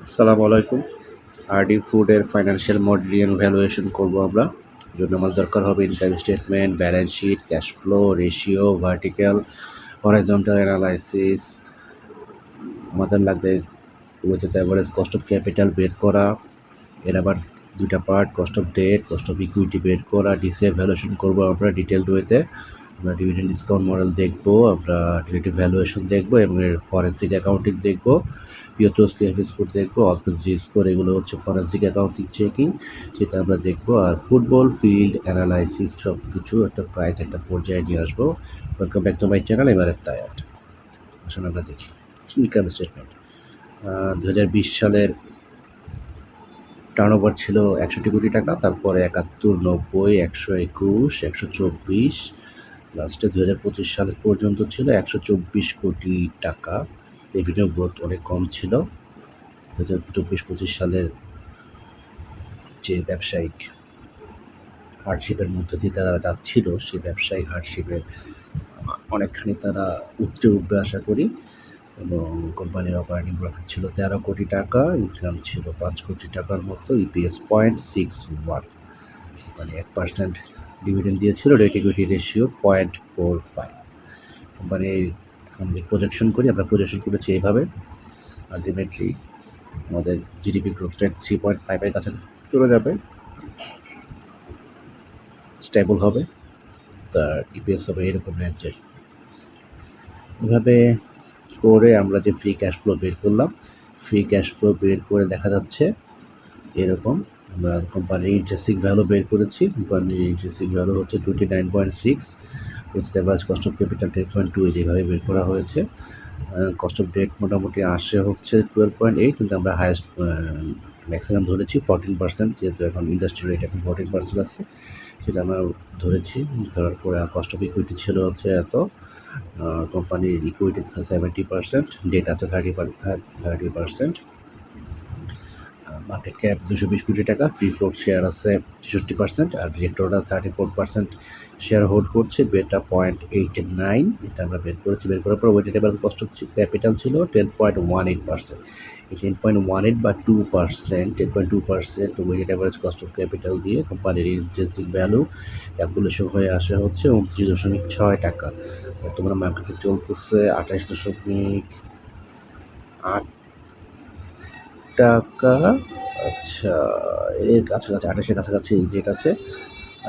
আসসালামু আলাইকুম। আরডি ফুডের ফাইন্যান্সিয়াল মডেলিং ভ্যালুয়েশন করব আমরা। এর জন্য আমার দরকার হবে income statement, balance sheet, cash flow, ratio, vertical, horizontal analysis. আমাদের লাগবে weighted average cost of capital বের করা। এর আবার দুইটা part, cost of debt, cost of equity বের করা, ডিসিএফ ভ্যালুয়েশন করবো আমরা ডিটেলড ওয়েতে। আমরা ডিভিডেন্ড ডিসকাউন্ট মডেল দেখবো, আমরা রিলেটিভ ভ্যালুয়েশন দেখবো এবং এর ফরেনসিক অ্যাকাউন্টিং দেখবো, পিওটোস কেএফএ স্কোর দেখবো, অলপেস জি স্কোর, এগুলো হচ্ছে ফরেনসিক অ্যাকাউন্টিং চেকিং, সেটা আমরা দেখবো। আর ফুটবল ফিল্ড অ্যানালাইসিস সব কিছু একটা প্রাইস একটা পর্যায়ে নিয়ে আসবো। Welcome back to my channel, এবার তায়ার। আসলে আমরা দেখি ইনকাম স্টেটমেন্ট। 2020 সালের টার্নওভার ছিল 61 কোটি টাকা, তারপরে 71, 90, 121, 124, লাস্টে 2025 সাল পর্যন্ত ছিল 124 কোটি টাকা। রেভিনিউ গ্রোথ অনেক কম ছিল। 2024-25 সালের যে ব্যবসায়িক হার্ডশিপের মধ্যে দিয়ে তারা যাচ্ছিল, সেই ব্যবসায়িক হার্ডশিপের অনেকখানি তারা উতরে উঠবে আশা করি। এবং কোম্পানির অপারেটিং প্রফিট ছিল 13 কোটি টাকা, ইনকাম ছিল 5 কোটি টাকার মতো, ইপিএস 0.61, মানে 1% ডিভিডেন্ড দিয়েছিল, রেট ইকুইটি রেশিও 0.45। কোম্পানির আমরা প্রজেকশন করি, আমরা প্রজেকশন করেছি এইভাবে। আলটিমেটলি আমাদের জিডিপি গ্রোথ রেট 3.5-এর কাছাকাছি চলে যাবে, স্টেবল হবে, তার ইপিএস হবে এরকম রেঞ্জের। এভাবে করে আমরা যে ফ্রি ক্যাশ ফ্লো বের করলাম, ফ্রি ক্যাশ ফ্লো বের করে দেখা যাচ্ছে এরকম। আমরা কোম্পানির ইন্টারেস্টিক ভ্যালু বের করেছি। কোম্পানির ইন্টারেস্টিক ভ্যালু হচ্ছে 29.6, with average cost of capital 10.2, যেভাবে বের করা হয়েছে। কস্ট অফ ডেট মোটামুটি আসে হচ্ছে 12.8, কিন্তু আমরা হায়েস্ট ম্যাক্সিমাম ধরেছি 14%, যেহেতু এখন ইন্ডাস্ট্রি রেট এখন 14% আছে, সেটা আমরা ধরেছি। ধরার পরে কস্ট অফ ইকুইটি ছিল হচ্ছে এত, কোম্পানির ইকুইটি 70%, ডেট আছে 30%, মার্কেট ক্যাপ 220 কোটি টাকা, ফ্রি ফ্লোট শেয়ার আছে 66%, আর ডিরেক্টররা 34% শেয়ার হোল্ড করছে। বেটা 0.89, এটা আমরা বের করেছি। বের করার পর weighted average cost of capital ছিল 10.18%। এই 10.18 বা 2%, 10.2% weighted average cost of capital দিয়ে কোম্পানির ইন্ট্রিনসিক ভ্যালু ক্যালকুলেশন হয়ে আসে হচ্ছে 29.6 টাকা। বর্তমানে মার্কেটে চলতেছে 28.8 টাকা। আচ্ছা, এর কাছাকাছি 28-এর কাছাকাছি রেট আছে।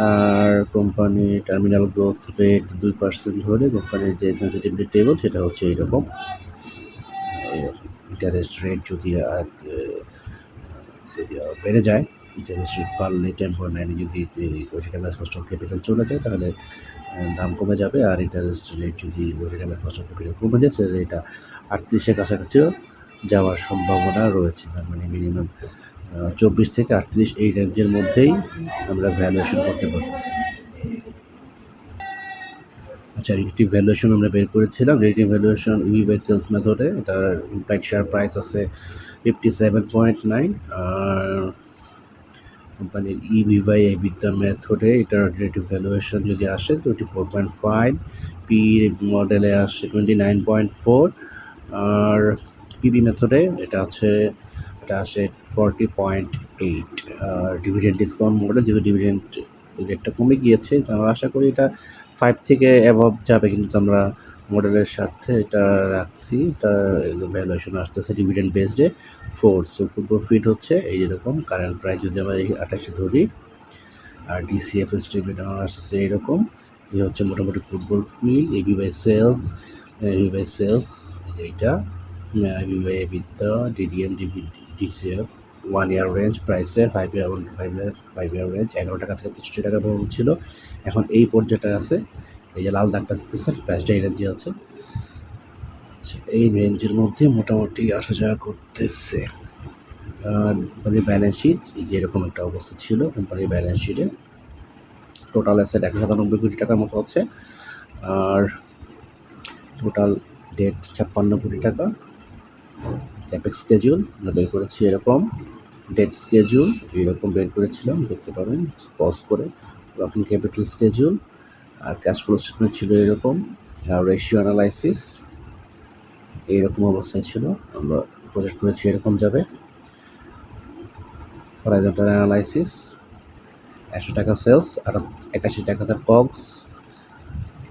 আর কোম্পানির টার্মিনাল গ্রোথ রেট 2% ধরে কোম্পানির যে সেনসিটিভিটি টেবল সেটা হচ্ছে এইরকম। ইন্টারেস্ট রেট যদি বেড়ে যায়, ইন্টারেস্ট রেট বাড়লে 10.9 যদি weighted average cost of capital চলে যায়, তাহলে দাম কমে যাবে। আর ইন্টারেস্ট রেট যদি weighted average cost of capital কমে যায়, তাহলে এটা 38-এর কাছাকাছিও যাওয়ার সম্ভাবনা রয়েছে। তার মানে মিনিমাম 24 থেকে 38 এই রেঞ্জের মধ্যেই আমরা ভ্যালুয়েশন করতে পারতেছি। আচ্ছা, রিলেটিভ ভ্যালুয়েশন আমরা বের করেছিলাম। Relative valuation EV by sales মেথডে, এটার ইমপ্লাইড শেয়ার প্রাইস আছে 57.9। আর কোম্পানির ইভি বাই এবিটা মেথডে এটার রিলেটিভ ভ্যালুয়েশন যদি আসে 24.5, পি মডেলে আসে 29.4, আর পিবি মেথডে এটা আসে 40.8। আর ডিভিডেন্ড ডিসকাউন্ট মডেল, যেহেতু ডিভিডেন্ড রেটটা কমে গিয়েছে, আমরা আশা করি এটা 5 থেকে অ্যাবভ যাবে, কিন্তু আমরা মডেলের স্বার্থে এটা রাখছি। এটা ভ্যালুয়েশন আসতেছে ডিভিডেন্ড বেসডে 4। সো ফুটবল ফিট হচ্ছে এই যেরকম, কারেন্ট প্রাইস যদি আমরা 28 ধরি, আর ডিসিএফ স্টেটমেন্ট আমার আসতেছে এইরকম। এই হচ্ছে মোটামুটি football field, AB by sales, এইটা এবি বাই এবিটা, ডিডিএম, ডিসিএফ, 1 ইয়ার রেঞ্জ প্রাইসের, 5 ইয়ার রেঞ্জ 11 টাকা থেকে 65 টাকা পর্যন্ত ছিল। এখন এই পর্যায়টা আছে, এই যে লাল দাগটা দেখতেছেন, প্রাইসটা এই রেঞ্জে আছে। আচ্ছা, এই রেঞ্জের মধ্যে মোটামুটি আসা যাওয়া করতেছে। আর কোম্পানির ব্যালেন্স শিট যে এরকম একটা অবস্থা ছিল। কোম্পানির ব্যালেন্স শিটে টোটাল অ্যাসেট 197 কোটি টাকার মতো আছে, আর টোটাল ডেট 56 কোটি টাকা। ক্যাপেক্স স্কেডিউল আমরা বের করেছি এরকম, ডেট স্কেডিউল এরকম বের করেছিলাম, দেখতে পাবেন পজ করে। ওয়ার্কিং ক্যাপিটাল স্কেডিউল আর ক্যাশ ফ্লো স্টেটমেন্ট ছিল এরকম, আর রেশিও অ্যানালাইসিস এইরকম অবস্থায় ছিল। আমরা প্রজেক্ট করেছি এরকম যাবে। হরাইজন্টাল অ্যানালাইসিস 100 টাকা সেলস আর 81 টাকা তার কগস,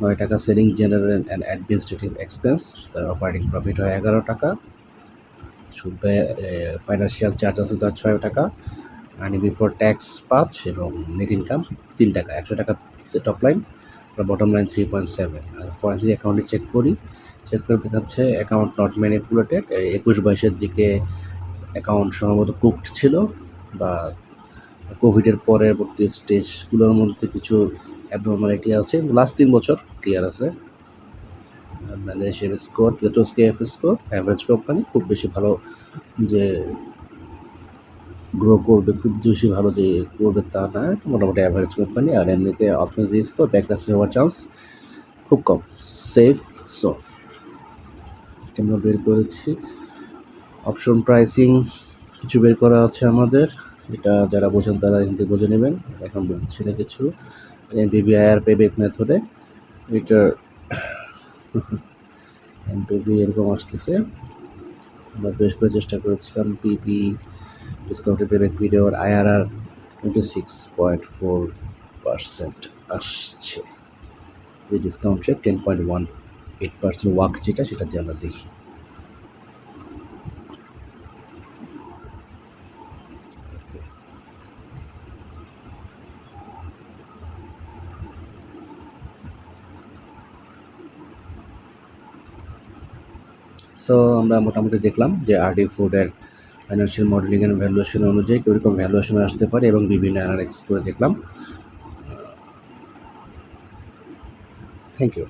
9 টাকা selling general and administrative expense, তার অপারেটিং প্রফিট হয় 11 টাকা, সুদ ব্যয় ফাইন্যান্সিয়াল চার্জ আছে তার 6 টাকা, আর্নিং বিফোর ট্যাক্স 5 এবং নেট ইনকাম 3 টাকা। 100 টাকা top line, bottom line 3.7। Forensic অ্যাকাউন্টে চেক করে দেখাচ্ছে অ্যাকাউন্ট নট ম্যানিপুলেটেড। 21-22-এর দিকে অ্যাকাউন্ট সম্ভবত কুকড ছিল বা কোভিডের পরবর্তী স্টেজগুলোর মধ্যে কিছু অ্যাবনর্মালিটি আছে। লাস্ট 3 বছর ক্লিয়ার আছে। মালয়েশিয়ার স্কোর, পেট্রোস্কেফ স্কোর, অ্যাভারেজ কোম্পানি, খুব বেশি ভালো যে গ্রো করবে, খুব বেশি ভালো যে করবে তা না, মোটামুটি অ্যাভারেজ কোম্পানি। আর এমনিতে অর্থনীতি স্কোর, ব্যাকআপসি হওয়ার চান্স খুব কম, সেফ। সো আমরা বের করেছি অপশন প্রাইসিং, কিছু বের করা আছে আমাদের, এটা যারা বোঝেন তারা কিন্তু বুঝে নেবেন, এখন বলছি না কিছু। এনপিভি আয়ার পেব্যাক মেথডে এটার এনপিভি এরকম আসতেছে। আমরা বেশ করে চেষ্টা করেছিলাম পিপি ডিসকাউন্টেড পেব্যাক পিরিয়ড আইআরআর 26.4% আসছে। এই ডিসকাউন্ট রেট 10.18% ওয়াক যেটা, সেটা দিয়ে আমরা দেখি। সো আমরা মোটামুটি দেখলাম যে আরডি ফুডের ফাইন্যান্সিয়াল মডেলিং অ্যান্ড ভ্যালুয়েশন অনুযায়ী কীরকম ভ্যালুয়েশন আসতে পারে এবং বিভিন্ন অ্যানালাইসিস করে দেখলাম। Thank you.